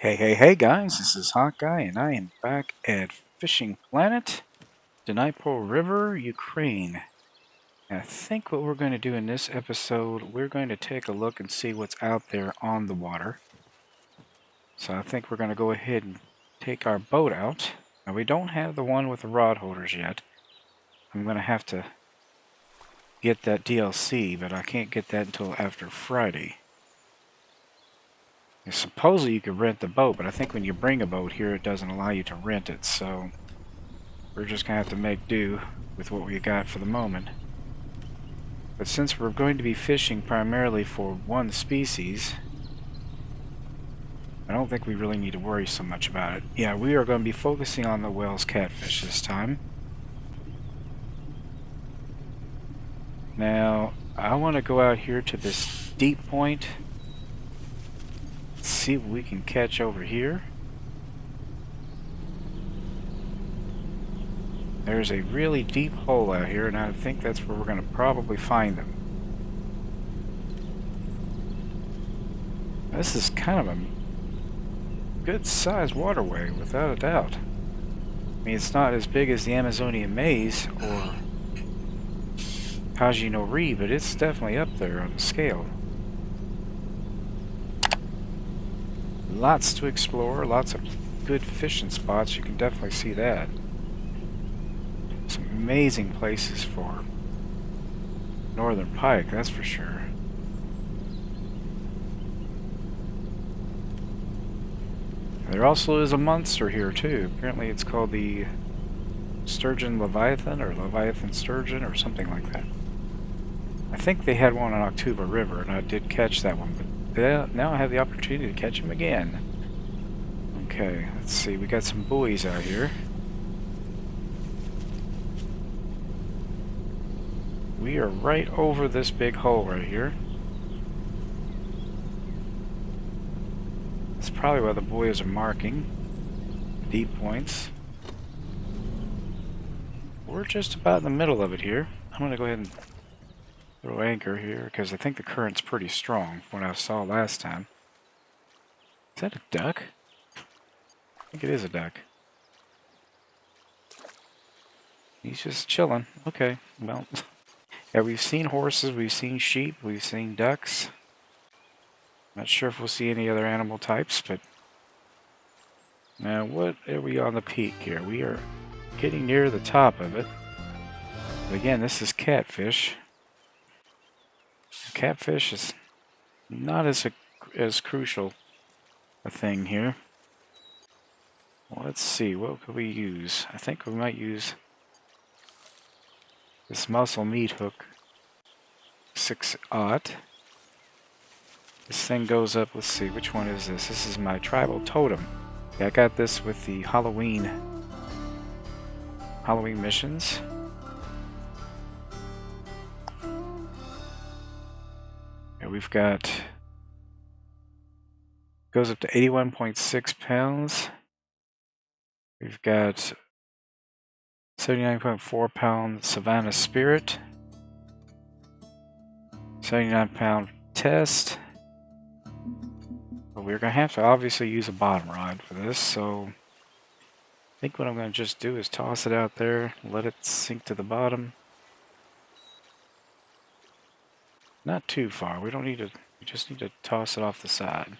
Hey guys, this is Hawkeye and I am back at Fishing Planet, Dnipro River, Ukraine. And I think what we're going to do in this episode, we're going to take a look and see what's out there on the water. So I think we're going to go ahead and take our boat out. Now we don't have the one with the rod holders yet. I'm going to have to get that DLC, but I can't get that until after Friday. And supposedly you could rent the boat, but I think when you bring a boat here, it doesn't allow you to rent it, so we're just going to have to make do with what we got for the moment. But since we're going to be fishing primarily for one species, I don't think we really need to worry so much about it. Yeah, we are going to be focusing on the Wels Catfish this time. Now, I want to go out here to this deep point. See what we can catch over here. There's a really deep hole out here, and I think that's where we're going to probably find them. This is kind of a good-sized waterway, without a doubt. I mean, it's not as big as the Amazonian maze or Hajinori, but it's definitely up there on the scale. Lots to explore, lots of good fishing spots, you can definitely see that. Some amazing places for northern pike, that's for sure. There also is a monster here too. Apparently it's called the Sturgeon Leviathan or Leviathan Sturgeon or something like that. I think they had one on Dnipro River and I did catch that one, but now I have the opportunity to catch him again. Okay, let's see, we got some buoys out here. We are right over this big hole right here. That's probably why the buoys are marking deep points. We're just about in the middle of it here. I'm going to go ahead and throw anchor here because I think the current's pretty strong from what I saw last time. Is that a duck? I think it is a duck. He's just chilling. Okay, well, yeah, we've seen horses, we've seen sheep, we've seen ducks. Not sure if we'll see any other animal types, but now what are we on the peak here? We are getting near the top of it. But again, this is catfish. Catfish is not as crucial a thing here. Well, let's see, what could we use? I think we might use this muscle meat hook 6/0. This thing goes up, let's see, which one is this? This is my tribal totem. Yeah, I got this with the Halloween missions. Yeah, we've got, goes up to 81.6 pounds. We've got 79.4 pound Savannah Spirit, 79-pound test. But we're going to have to obviously use a bottom rod for this, so I think what I'm going to just do is toss it out there, let it sink to the bottom. Not too far, we just need to toss it off the side.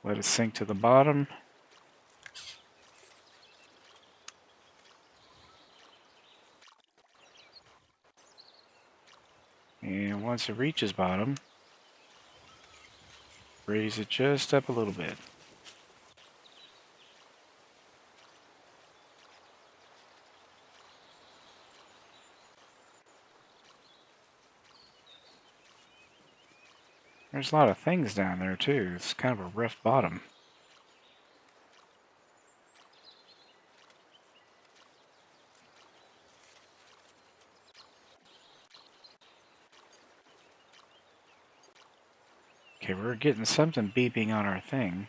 Let it sink to the bottom. And once it reaches bottom, Raise it just up a little bit. There's a lot of things down there too. It's kind of a rough bottom. Okay, we're getting something beeping on our thing.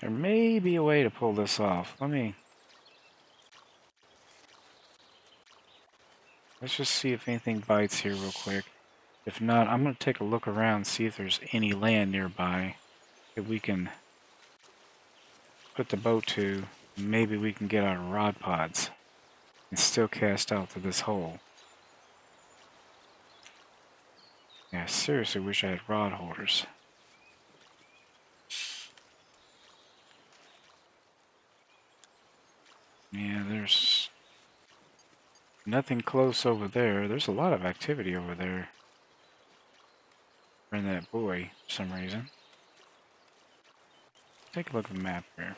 There may be a way to pull this off. Let's just see if anything bites here real quick. If not, I'm going to take a look around, see if there's any land nearby that we can put the boat to. Maybe we can get our rod pods and still cast out to this hole. Yeah, I seriously wish I had rod holders. Yeah, there's nothing close over there. There's a lot of activity over there. In that buoy, for some reason. Take a look at the map here.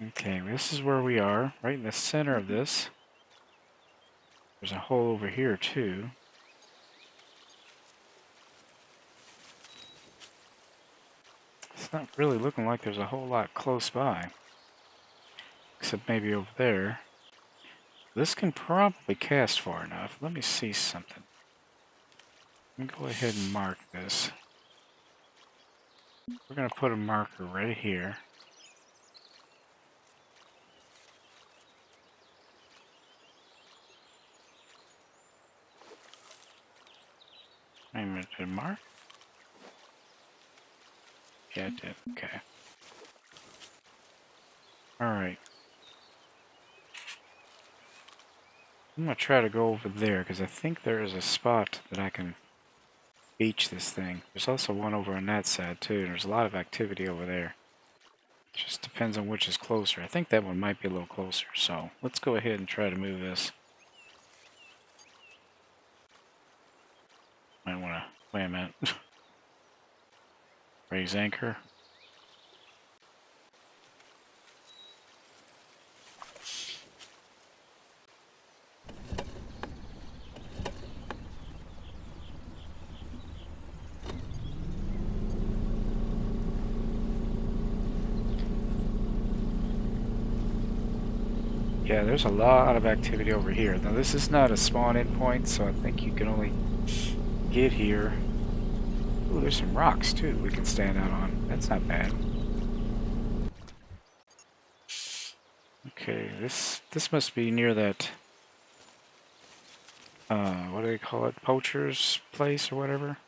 Okay, this is where we are, right in the center of this. There's a hole over here, too. It's not really looking like there's a whole lot close by. Except maybe over there. This can probably cast far enough. Let me see something. Let me go ahead and mark this. We're going to put a marker right here. Wait a minute, did it mark? Yeah, it did. Okay. Alright. I'm going to try to go over there, because I think there is a spot that I can beach this thing. There's also one over on that side, too. There's a lot of activity over there. It just depends on which is closer. I think that one might be a little closer, so let's go ahead and try to move this. Might want to... Wait a minute. Raise anchor. Yeah, there's a lot of activity over here. Now, this is not a spawn-in point, so I think you can only get here. Ooh, there's some rocks, too, we can stand out on. That's not bad. Okay, this must be near that, what do they call it? Poacher's place or whatever?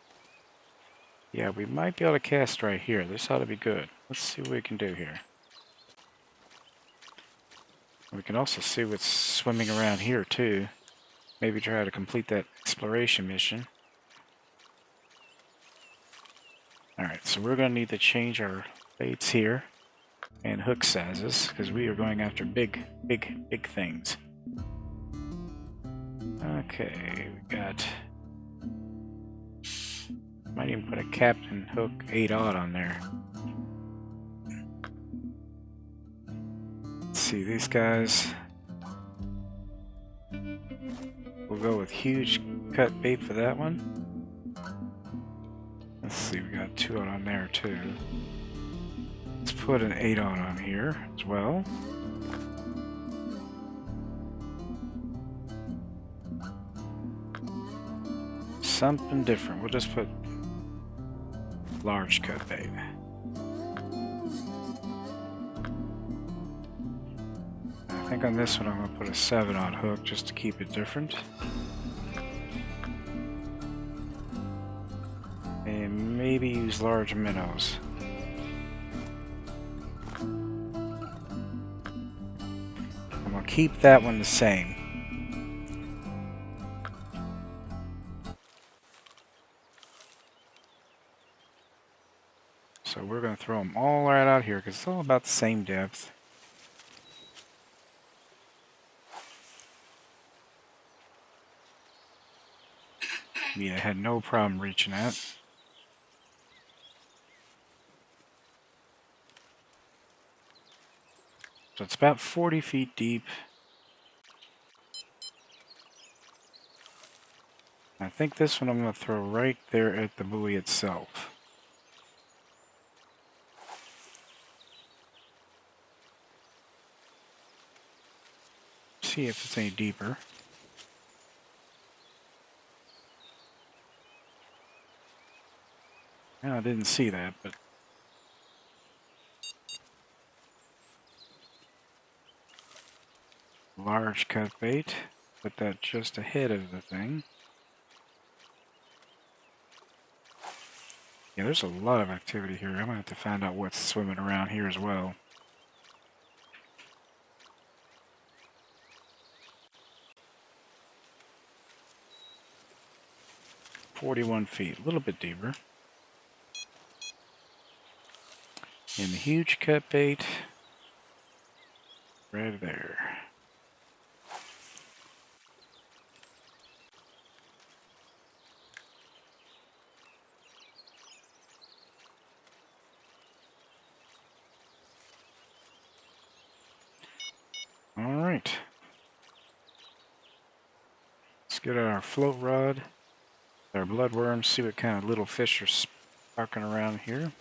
Yeah, we might be able to cast right here. This ought to be good. Let's see what we can do here. We can also see what's swimming around here, too. Maybe try to complete that exploration mission. Alright, so we're going to need to change our baits here and hook sizes, because we are going after big things. Okay, we got... Might even put a Captain Hook 8-aught on there. Let's see, these guys... We'll go with huge cut bait for that one. Let's see, we got 2-aught on there too. Let's put an 8-aught on here as well. Something different. We'll just put large cut bait. I think on this one I'm going to put a 7-aught hook just to keep it different. And maybe use large minnows. I'm going to keep that one the same. So we're going to throw them all right out here because it's all about the same depth. Yeah, I had no problem reaching that. So it's about 40 feet deep. I think this one I'm going to throw right there at the buoy itself. See if it's any deeper. No, I didn't see that, but large cut bait. Put that just ahead of the thing. Yeah, there's a lot of activity here. I'm going to have to find out what's swimming around here as well. "41 feet, a little bit deeper. And the huge cut bait right there. All right. Let's get our float rod, our bloodworms, see what kind of little fish are sparking around here.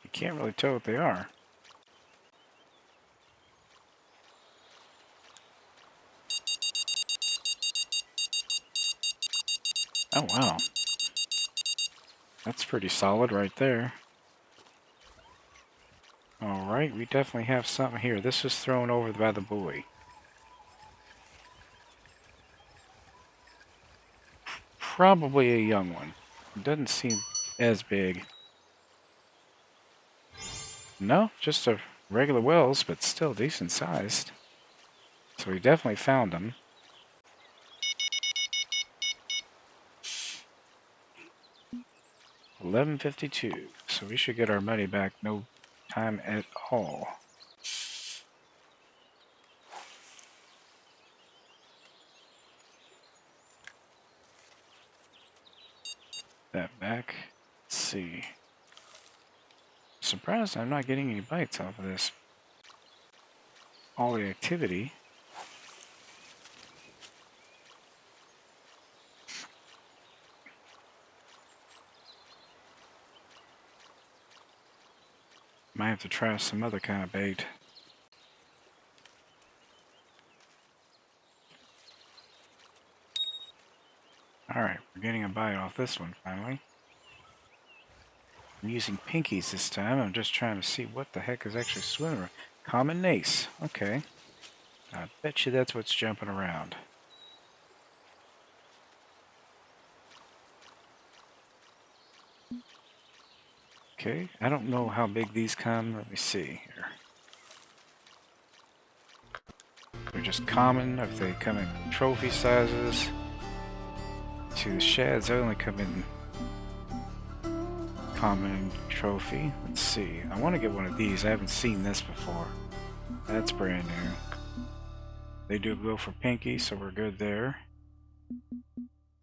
You can't really tell what they are. Oh, wow. That's pretty solid right there. Alright, we definitely have something here. This was thrown over by the buoy. Probably a young one. It doesn't seem as big. No, just a regular Wels, but still decent sized. So we definitely found them. $11.52. So we should get our money back no time at all. That back. Let's see. Surprised I'm not getting any bites off of this. All the activity. Might have to try some other kind of bait. Alright, we're getting a bite off this one finally. I'm using pinkies this time. I'm just trying to see what the heck is actually swimming around. Common Nase. Okay. I bet you that's what's jumping around. Okay, I don't know how big these come. Let me see here. They're just common, if they come in trophy sizes. To the shads, they only come in common trophy. Let's see. I want to get one of these. I haven't seen this before. That's brand new. They do go for pinky, so we're good there.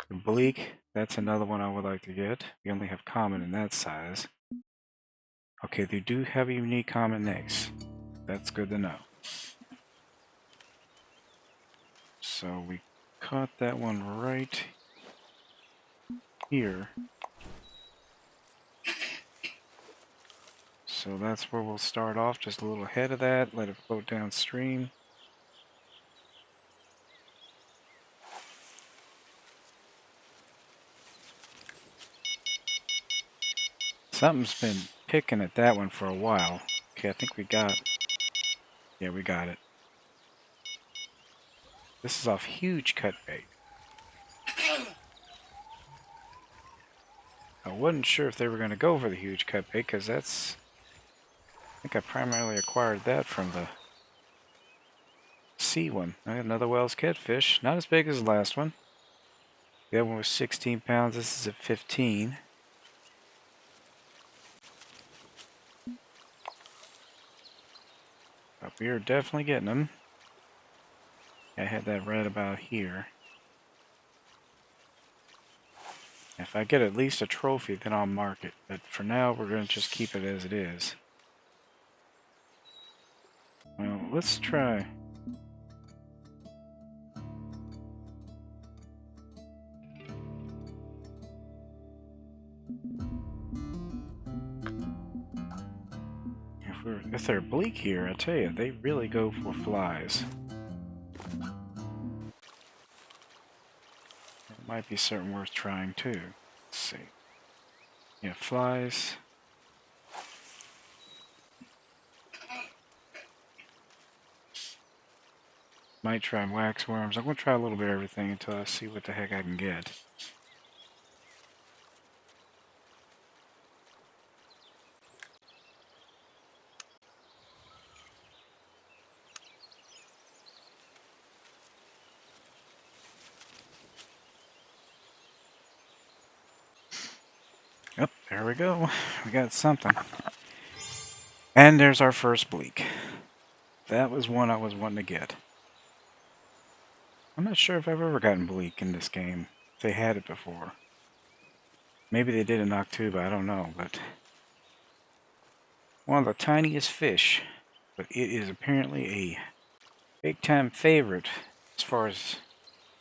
The Bleak, that's another one I would like to get. We only have common in that size. Okay, they do have a unique Common Nase. That's good to know. So we caught that one right here. So that's where we'll start off, just a little ahead of that, let it float downstream. Something's been picking at that one for a while. Okay, I think we got... Yeah, we got it. This is off huge cut bait. I wasn't sure if they were going to go for the huge cut bait, because that's... I think I primarily acquired that from the sea one. I got another Wels Catfish. Not as big as the last one. The other one was 16 pounds. This is at 15. But we are definitely getting them. I had that right about here. If I get at least a trophy, then I'll mark it. But for now, we're going to just keep it as it is. Well, let's try. If they're bleak here, I tell you, they really go for flies. It might be something worth trying too. Let's see. Yeah, flies. Might try wax worms. I'm going to try a little bit of everything until I see what the heck I can get. Yep, there we go. We got something. And there's our first bleak. That was one I was wanting to get. I'm not sure if I've ever gotten bleak in this game. If they had it before. Maybe they did in October, I don't know, but... one of the tiniest fish, but it is apparently a big-time favorite as far as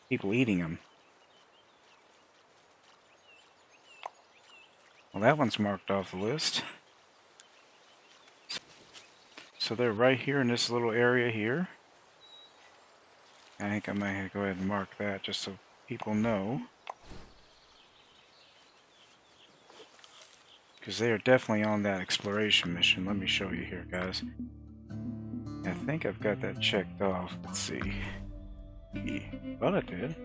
people eating them. Well, that one's marked off the list. So they're right here in this little area here. I think I might go ahead and mark that just so people know. Because they are definitely on that exploration mission. Let me show you here, guys. I think I've got that checked off. Let's see. Well, it did.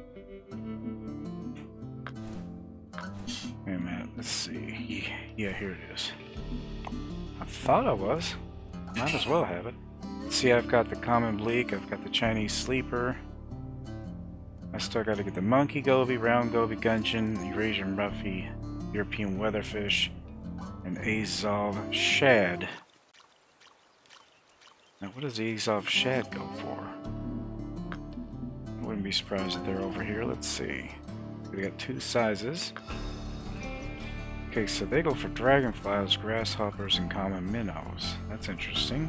Wait a minute. Let's see. Yeah, here it is. I thought I was. Might as well have it. See, I've got the common bleak. I've got the Chinese sleeper. I still got to get the monkey goby, round goby, gudgeon, Eurasian roughy, European weatherfish, and Azov shad. Now, what does the Azov shad go for? I wouldn't be surprised if they're over here. Let's see. We got two sizes. Okay, so they go for dragonflies, grasshoppers, and common minnows. That's interesting.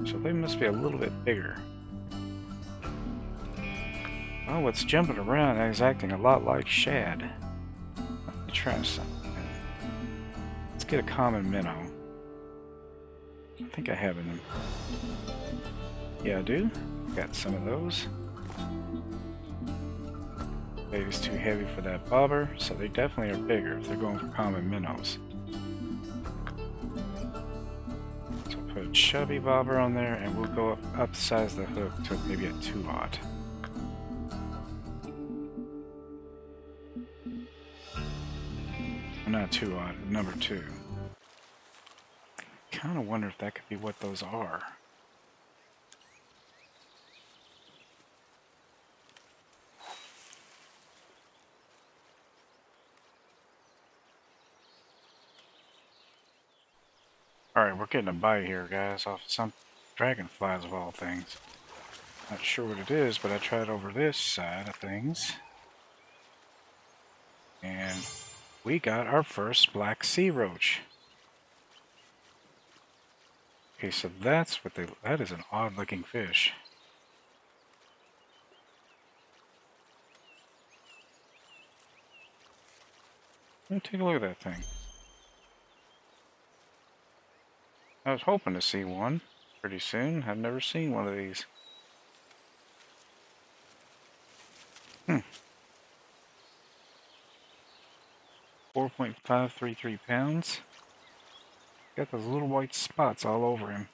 So they must be a little bit bigger. Oh, it's jumping around and it's acting a lot like shad. Let me try something. Let's get a common minnow. I think I have them. Yeah, I do. Got some of those. Baby's too heavy for that bobber, so they definitely are bigger if they're going for common minnows. So put a chubby bobber on there and we'll go up the size of the hook to maybe a 2/0. Not 2/0, number 2. Kind of wonder if that could be what those are. Alright, we're getting a bite here, guys, off some dragonflies of all things. Not sure what it is, but I tried over this side of things. And we got our first Black Sea Roach. Okay, so that's what that is an odd looking fish. Let me take a look at that thing. I was hoping to see one pretty soon. I've never seen one of these. 4.533 pounds. Got those little white spots all over him.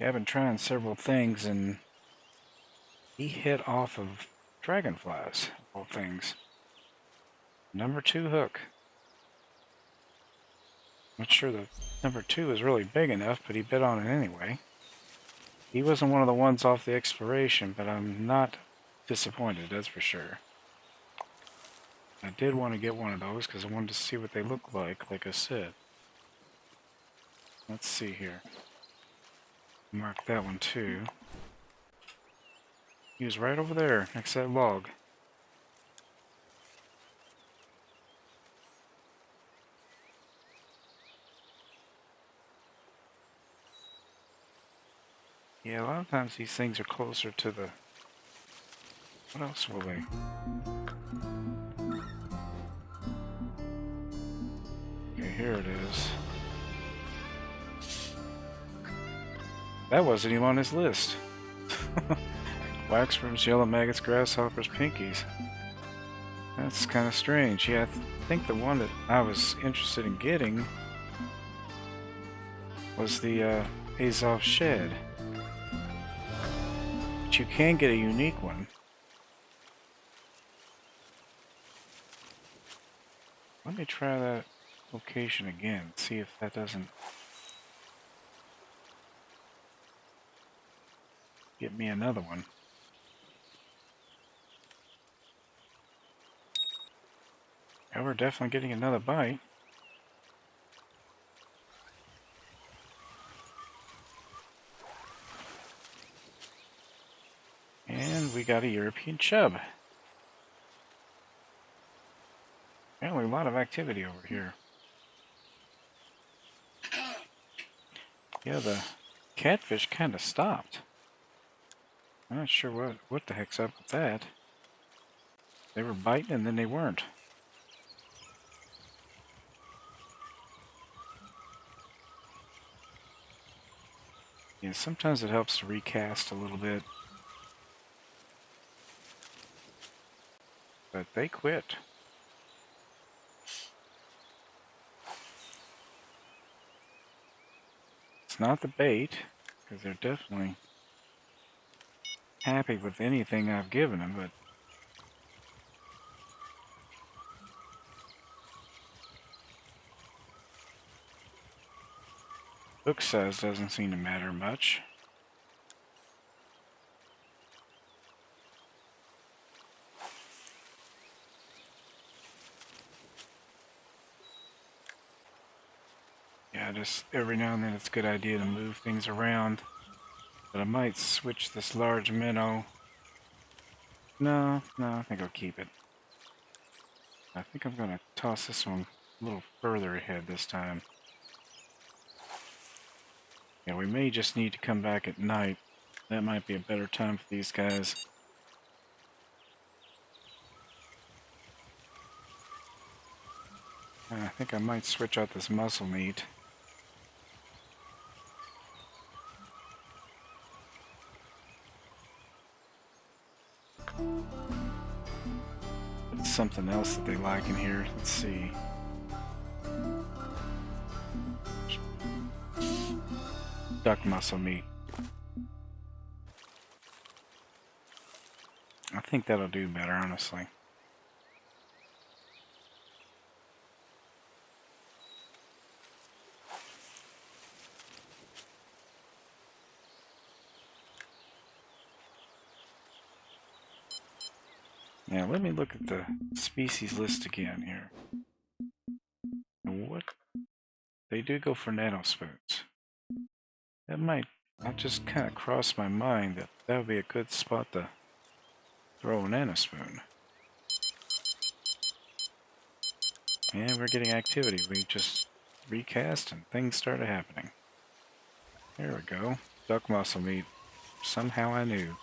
Yeah, I've been trying several things, and he hit off of dragonflies, of all things. Number 2 hook. Not sure the number 2 is really big enough, but he bit on it anyway. He wasn't one of the ones off the exploration, but I'm not disappointed, that's for sure. I did want to get one of those because I wanted to see what they look like I said. Let's see here. Mark that one too. He was right over there, next to that log. Yeah, a lot of times these things are closer to the... What else will they? Okay, here it is. That wasn't even on his list. Waxworms, yellow maggots, grasshoppers, pinkies. That's kind of strange. Yeah, I think the one that I was interested in getting was the Azov shad. But you can get a unique one. Let me try that location again, see if that doesn't get me another one. Yeah, we're definitely getting another bite. And we got a European chub. Apparently a lot of activity over here. Yeah, the catfish kind of stopped. I'm not sure what the heck's up with that. They were biting and then they weren't. Yeah, sometimes it helps to recast a little bit. But they quit. It's not the bait, because they're definitely happy with anything I've given them, but hook size doesn't seem to matter much. Yeah, just every now and then it's a good idea to move things around. But I might switch this large minnow. No, I think I'll keep it. I think I'm going to toss this one a little further ahead this time. Yeah, we may just need to come back at night. That might be a better time for these guys. I think I might switch out this mussel meat. Put something else that they like in here. Let's see. Duck mussel meat. I think that'll do better, honestly. Now let me look at the species list again here. What? They do go for nanospoons. That just kind of crossed my mind that that would be a good spot to throw a nanospoon. And we're getting activity. We just recast and things started happening. There we go. Duck mussel meat. Somehow I knew.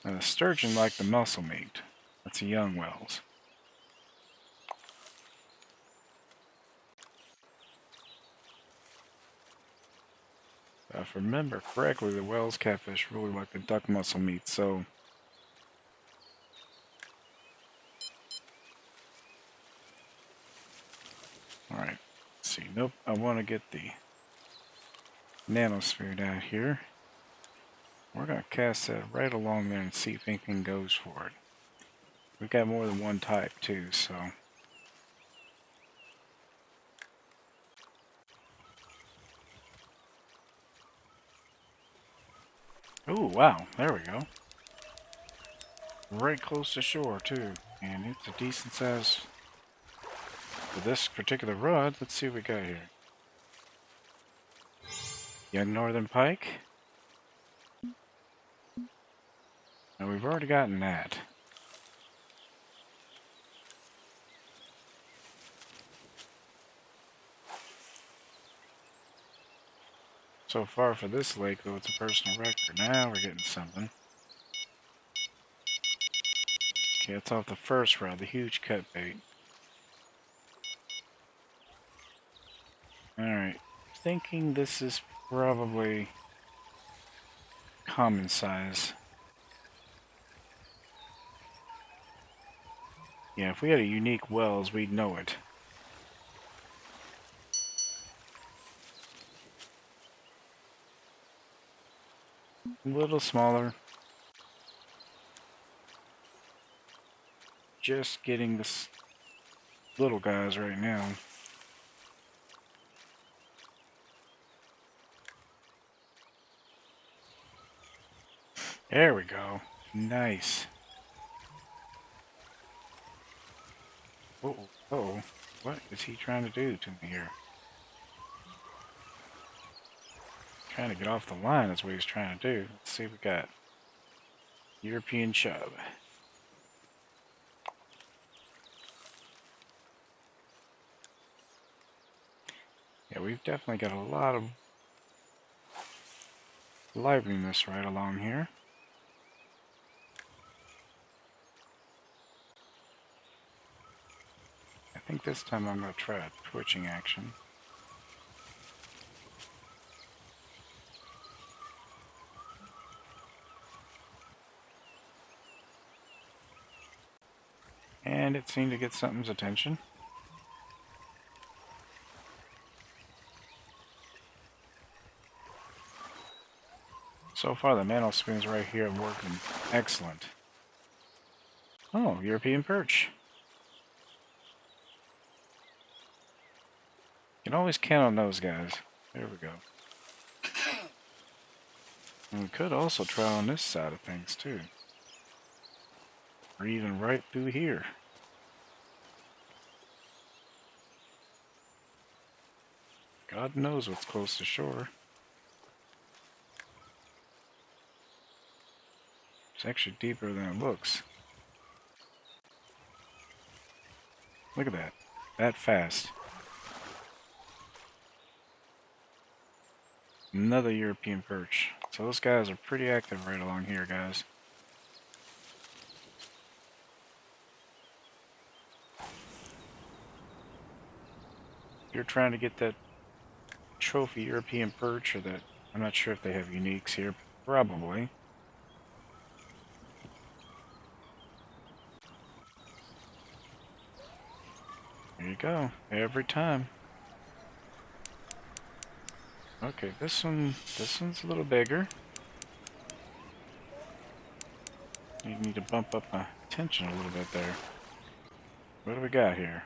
Now the sturgeon like the mussel meat. That's a young Wels. If I remember correctly, the Wels catfish really like the duck mussel meat, so Alright, let's see. Nope, I want to get the nanosphere out here. We're going to cast that right along there and see if anything goes for it. We've got more than one type too, so... Oh, wow, there we go. Right close to shore too, and it's a decent size for this particular rod. Let's see what we got here. Young northern pike. Now we've already gotten that. So far for this lake, though, it's a personal record. Now we're getting something. Okay, it's off the first rod, the huge cut bait. Alright, thinking this is probably common size. Yeah, if we had a unique Wels, we'd know it. A little smaller. Just getting this little guys right now. There we go. Nice. Uh oh. What is he trying to do to me here? Trying to get off the line is what he's trying to do. Let's see what we got. European chub. Yeah, we've definitely got a lot of liveliness right along here. I think this time I'm going to try a twitching action. And it seemed to get something's attention. So far the nano spoons right here are working excellent. Oh, European perch. You can always count on those guys. There we go. And we could also try on this side of things too. Or even right through here. God knows what's close to shore. It's actually deeper than it looks. Look at that. That fast. Another European perch. So those guys are pretty active right along here, guys. You're trying to get that trophy European perch, or that... I'm not sure if they have uniques here. Probably. There you go. Every time. Okay, this one's a little bigger. You need to bump up my tension a little bit there. What do we got here?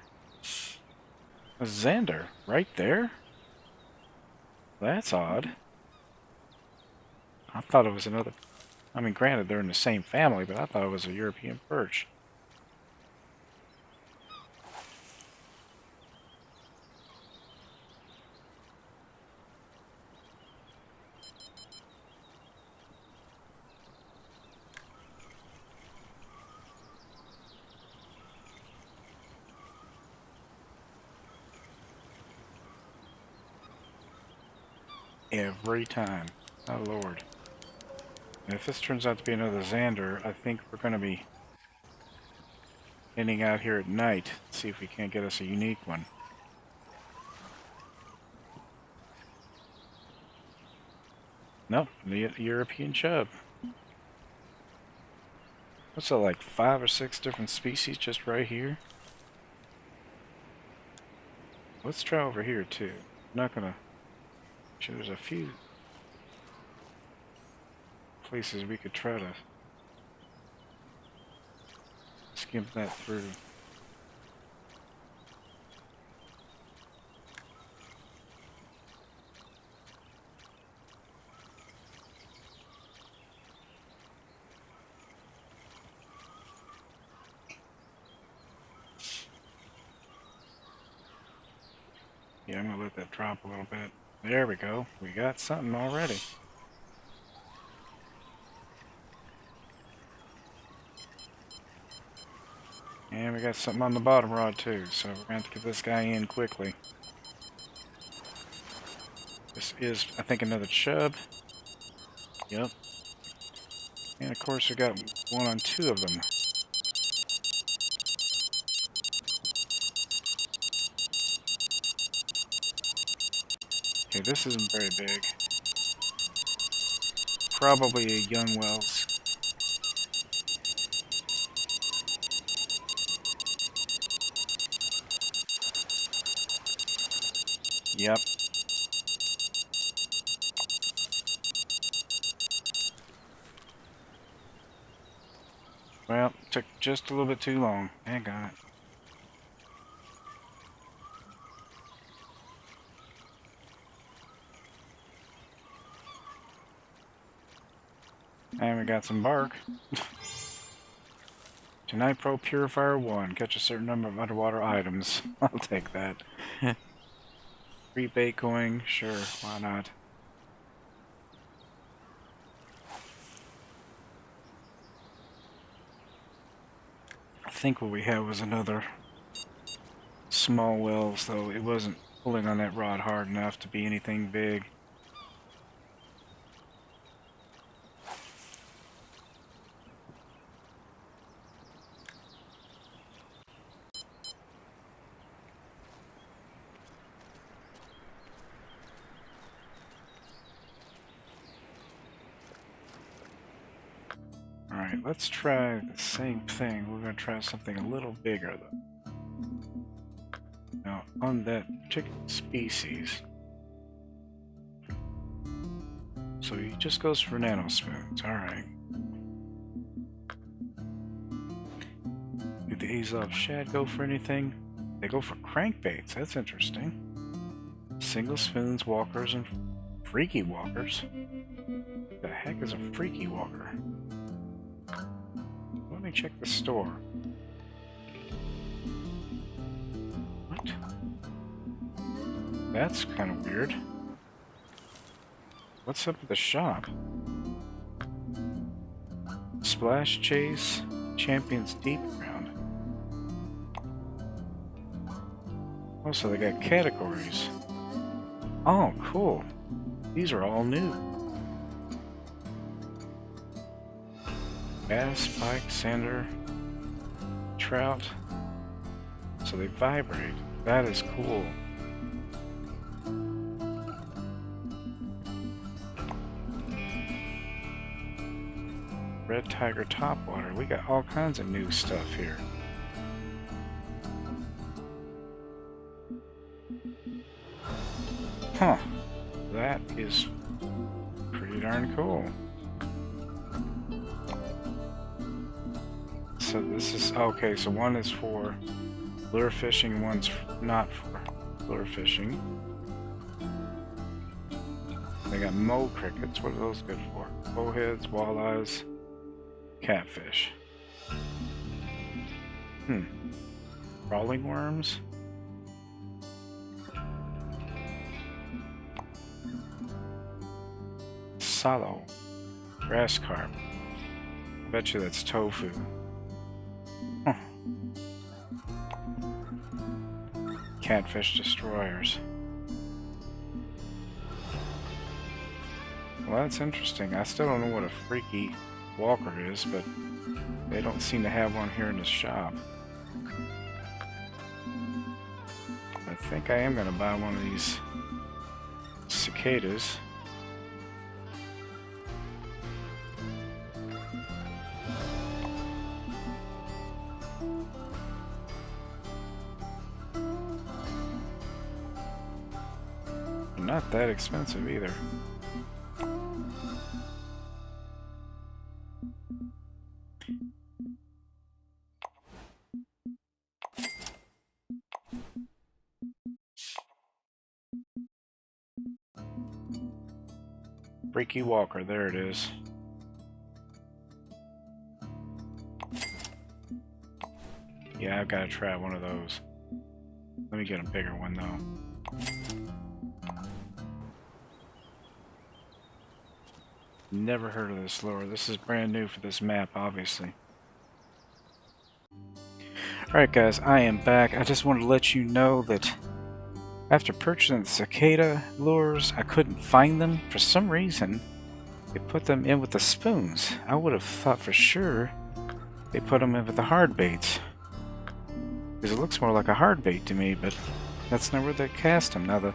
A Xander, right there? That's odd. I thought it was another... I mean, granted, they're in the same family, but I thought it was a European perch. Every time. Oh, Lord. And if this turns out to be another Xander, I think we're going to be heading out here at night. See if we can't get us a unique one. Nope, the European chub. What's that, like 5 or 6 different species just right here? Let's try over here too. I'm not gonna. Sure, there's a few places we could try to skim that through. Yeah, I'm gonna let that drop a little bit. There we go. We got something already. And we got something on the bottom rod too, so we're going to have to get this guy in quickly. This is, I think, another chub. Yep. And of course we got one on two of them. Okay, this isn't very big. Probably a young Wels. Yep. Well, took just a little bit too long. I got it. And we got some bark. Dnipro Purifier I. Catch a certain number of underwater items. I'll take that. Free bait going. Sure, why not? I think what we had was another small Wels, though it wasn't pulling on that rod hard enough to be anything big. Alright, let's try the same thing. We're going to try something a little bigger, though. Now, on that particular species, so he just goes for nano spoons. Alright. Do the Azov shad go for anything? They go for crankbaits. That's interesting. Single spoons, walkers, and freaky walkers. The heck is a freaky walker? Let me check the store. What? That's kind of weird. What's up with the shop? Splash Chase, Champions Deep Ground. Oh, so they got categories. Oh, cool. These are all new. Bass, pike, sander, trout. So they vibrate. That is cool. Red Tiger topwater. We got all kinds of new stuff here. Huh. That is pretty darn cool. So this is, okay, so one is for lure fishing, one's not for lure fishing. They got mole crickets. What are those good for? Bowheads, walleyes, catfish. Crawling worms. Salo. Grass carp. I bet you that's tofu. Huh. Catfish destroyers. Well, that's interesting. I still don't know what a freaky walker is, but they don't seem to have one here in the shop. I think I am going to buy one of these cicadas. not that expensive either. Freaky Walker, there it is. Yeah, I've got to try one of those. Let me get a bigger one though. Never heard of this lure. This is brand new for this map, obviously. Alright guys, I am back. I just wanted to let you know that after purchasing the cicada lures, I couldn't find them. For some reason, they put them in with the spoons. I would have thought for sure they put them in with the hard baits. Because it looks more like a hard bait to me, but that's not where they cast them. Now the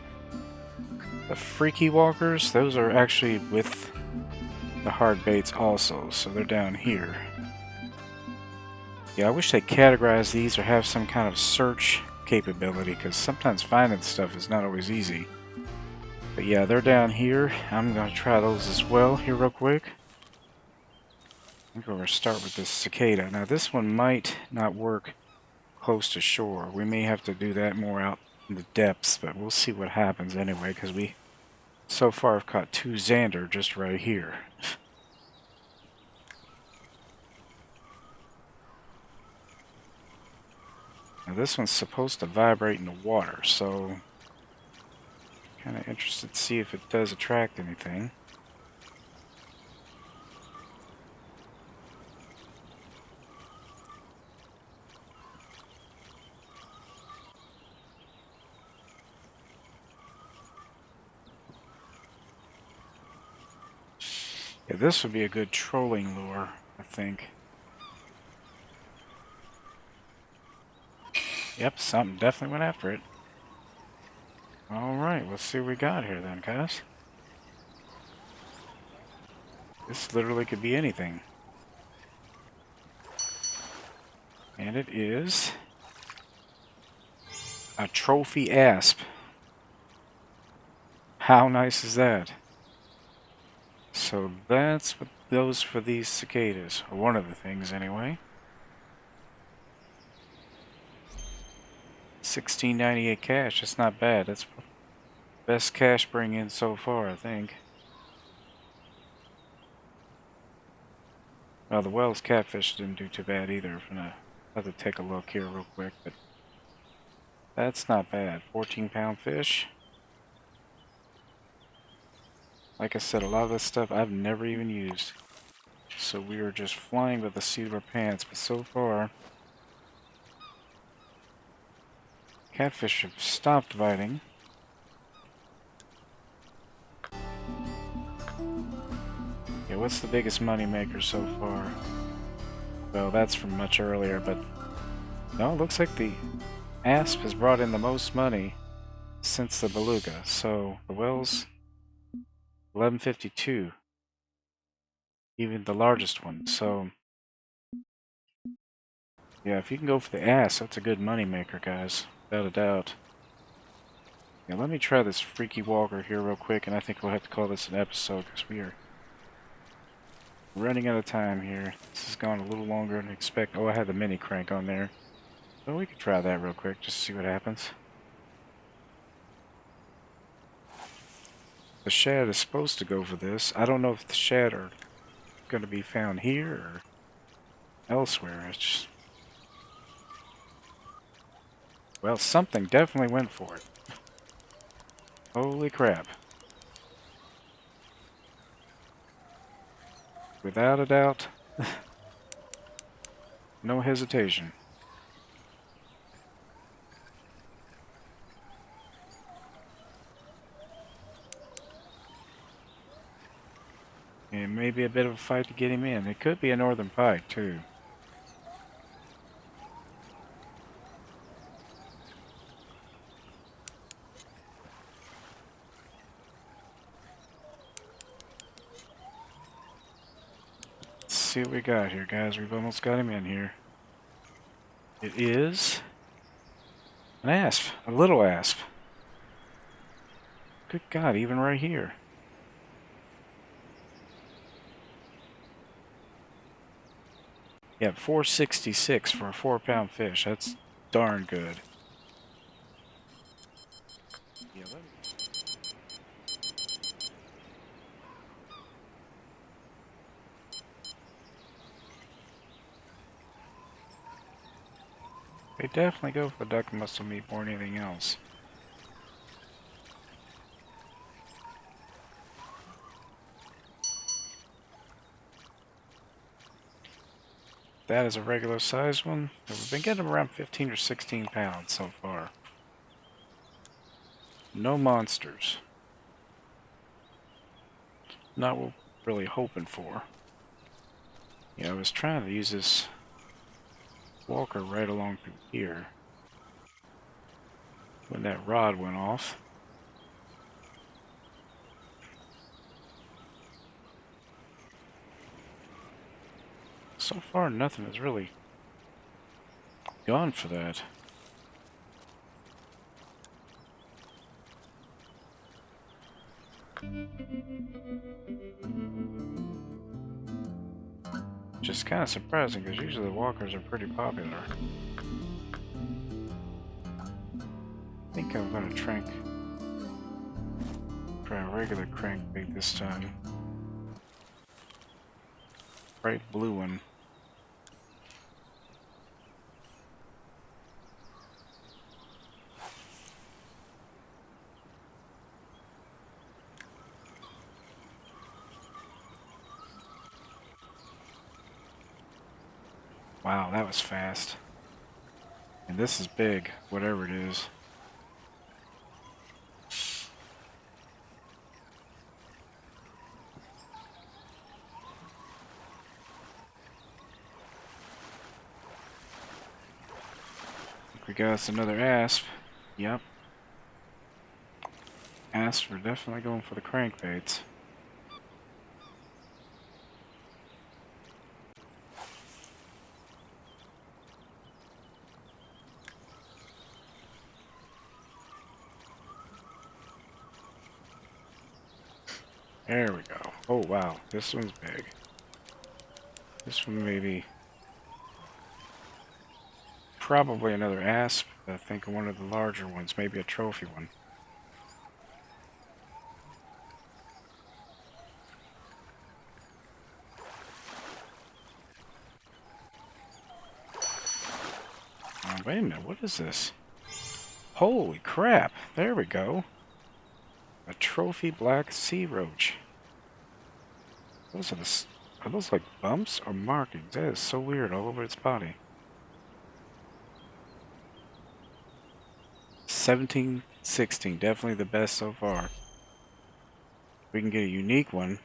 freaky walkers, those are actually with the hard baits also, so they're down here. Yeah, I wish they'd categorize these or have some kind of search capability, because sometimes finding stuff is not always easy. But yeah, they're down here. I'm going to try those as well here real quick. I'm going to start with this cicada. Now this one might not work close to shore. We may have to do that more out in the depths, but we'll see what happens anyway, because we so far have caught 2 Xander just right here. Now this one's supposed to vibrate in the water, so kind of interested to see if it does attract anything. Yeah, this would be a good trolling lure, I think. Yep, something definitely went after it. Alright, let's see what we got here then, guys. This literally could be anything. And it is a trophy asp. How nice is that? So that's what goes for these cicadas, or one of the things anyway. $16.98 cash, that's not bad. That's best cash bring in so far, I think. Well, the Wels Catfish didn't do too bad either. I'm gonna have to take a look here real quick, but that's not bad. 14-pound fish. Like I said, a lot of this stuff I've never even used. So we are just flying with the seat of our pants, but so far catfish have stopped biting. Yeah, what's the biggest money maker so far? Well, that's from much earlier, but no, it looks like the asp has brought in the most money since the beluga. So the Wels, 1152, even the largest one. So yeah, if you can go for the asp, that's a good money maker, guys, without a doubt. Yeah, let me try this freaky walker here real quick, and I think we'll have to call this an episode because we are running out of time here. This has gone a little longer than expected. Oh, I had the mini crank on there. Well, we could try that real quick just to see what happens. The shad is supposed to go for this. I don't know if the shad are going to be found here or elsewhere. It's just... Well, something definitely went for it. Holy crap. Without a doubt. No hesitation. It may be a bit of a fight to get him in. It could be a northern pike, too. Let's see what we got here, guys. We've almost got him in here. It is an asp, a little asp. Good God, even right here. Yeah, 466 for a 4-pound fish. That's darn good. Yeah, they definitely go for duck muscle meat more than anything else. That is a regular size one. We've been getting them around 15 or 16 pounds so far. No monsters. Not what we're really hoping for. Yeah, I was trying to use this walker right along through here when that rod went off. So far, nothing has really gone for that. Just kind of surprising because usually the walkers are pretty popular. I think I'm going to try a regular crankbait this time. Bright blue one. Wow, that was fast. And this is big, whatever it is. We got us another asp. Yep. Asps are definitely going for the crankbaits. There we go. Oh wow, this one's big. This one maybe probably another asp. I think one of the larger ones, maybe a trophy one. Wait a minute, what is this? Holy crap, there we go. A trophy Black Sea Roach. Are those like bumps or markings? That is so weird all over its body. 17, 16, definitely the best so far. We can get a unique one.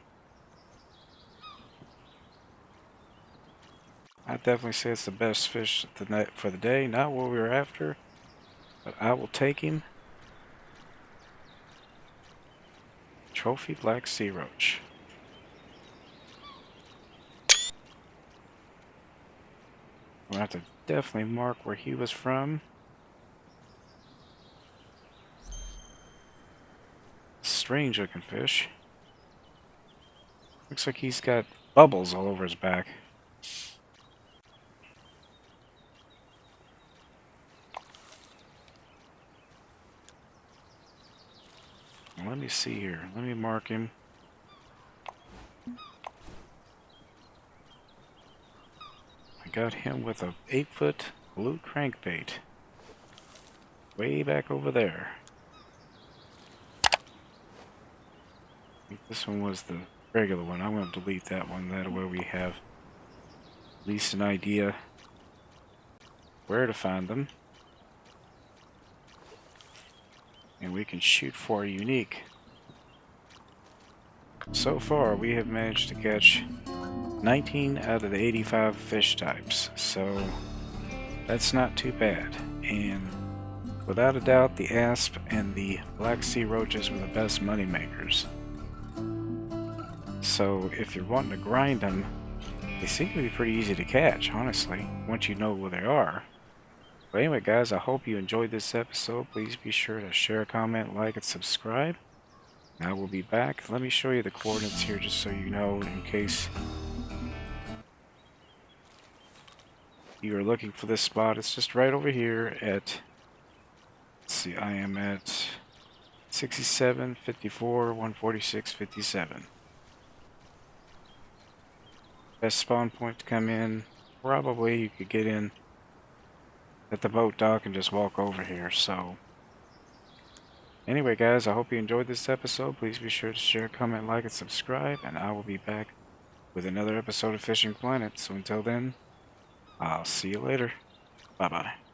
I definitely say it's the best fish for the day. Not what we were after, but I will take him. Trophy Black Sea Roach. We'll have to definitely mark where he was from. Strange looking fish. Looks like he's got bubbles all over his back. Let me see here. Let me mark him. I got him with a 8-foot blue crankbait. Way back over there. I think this one was the regular one. I'm going to delete that one. That way we have at least an idea where to find them. And we can shoot for a unique. So far, we have managed to catch 19 out of the 85 fish types, so that's not too bad. And without a doubt, the asp and the Black Sea Roaches were the best money makers. So if you're wanting to grind them, they seem to be pretty easy to catch, honestly, once you know where they are. But anyway, guys, I hope you enjoyed this episode. Please be sure to share, comment, like, and subscribe. I will be back. Let me show you the coordinates here just so you know in case you are looking for this spot. It's just right over here at, let's see, I am at 67, 54, 146, 57. Best spawn point to come in. Probably you could get in at the boat dock and just walk over here. So anyway, guys, I hope you enjoyed this episode. Please be sure to share, comment, like, and subscribe. And I will be back with another episode of Fishing Planet. So until then, I'll see you later. Bye-bye.